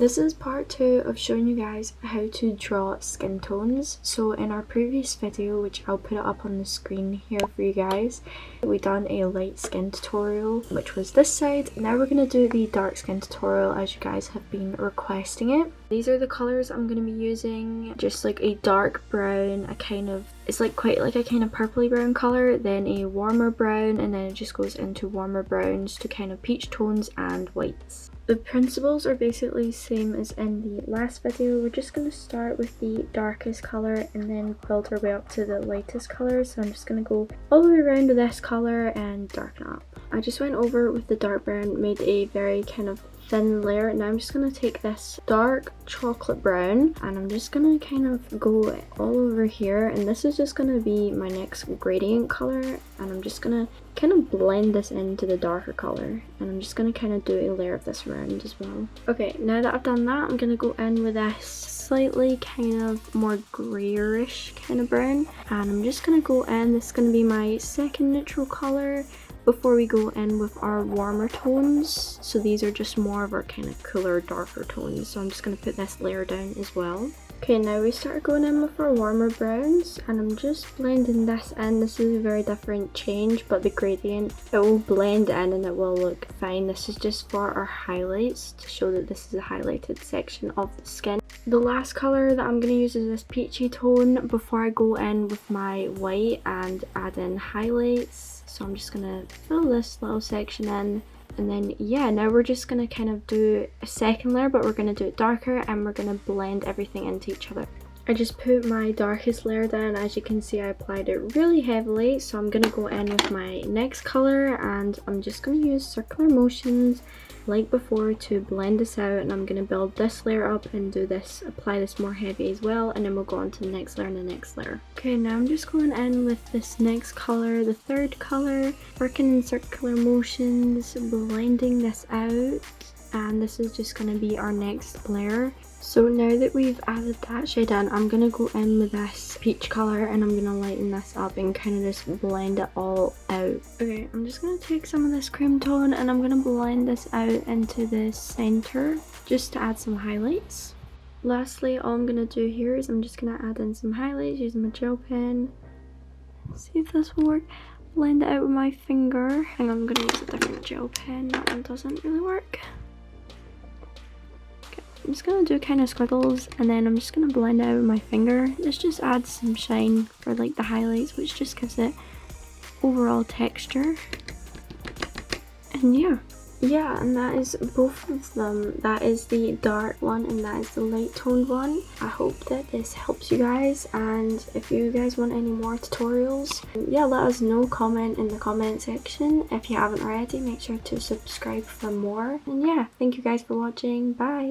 This is part 2 of showing you guys how to draw skin tones. So in our previous video, which I'll put it up on the screen here for you guys, we done a light skin tutorial, which was this side. Now we're going to do the dark skin tutorial as you guys have been requesting it. These are the colours I'm going to be using, just like a dark brown, a kind of, it's like quite like a kind of purpley brown colour, then a warmer brown, and then it just goes into warmer browns to kind of peach tones and whites. The principles are basically the same as in the last video. We're just going to start with the darkest colour and then build our way up to the lightest colour. So I'm just going to go all the way around with this colour and darken up. I just went over with the dark brown, made a very kind of thin layer. Now I'm just going to take this dark chocolate brown and I'm just going to kind of go all over here, and this is just going to be my next gradient colour, and I'm just going to kind of blend this into the darker colour, and I'm just going to kind of do a layer of this around as well. Okay, now that I've done that, I'm going to go in with this slightly kind of more greyish kind of brown, and I'm just going to go in, this is going to be my second neutral colour before we go in with our warmer tones. So these are just more of our kind of cooler, darker tones, so I'm just going to put this layer down as well. Okay, now we start going in with our warmer browns, and I'm just blending this in. This is a very different change, but the gradient, it will blend in and it will look fine. This is just for our highlights to show that this is a highlighted section of the skin. The last colour that I'm going to use is this peachy tone before I go in with my white and add in highlights. So I'm just going to fill this little section in, and then yeah, now we're just going to kind of do a second layer, but we're going to do it darker and we're going to blend everything into each other. I just put my darkest layer down. As you can see, I applied it really heavily, so I'm going to go in with my next colour and I'm just going to use circular motions like before to blend this out, and I'm going to build this layer up and do this, apply this more heavy as well, and then we'll go on to the next layer and the next layer. Okay, now I'm just going in with this next colour, the third colour, working in circular motions, blending this out, and this is just going to be our next layer. So now that we've added that shade in, I'm going to go in with this peach colour and I'm going to lighten this up and kind of just blend it all out. Okay, I'm just going to take some of this cream tone and I'm going to blend this out into the centre just to add some highlights. Lastly, all I'm going to do here is I'm just going to add in some highlights using my gel pen. See if this will work. Blend it out with my finger, and I'm going to use a different gel pen. That one doesn't really work. I'm just going to do kind of squiggles, and then I'm just going to blend it out with my finger. This just adds some shine for like the highlights, which just gives it overall texture. And yeah, and that is both of them. That is the dark one and that is the light toned one. I hope that this helps you guys, and if you guys want any more tutorials, yeah, let us know. Comment in the comment section. If you haven't already, make sure to subscribe for more. And yeah, thank you guys for watching. Bye!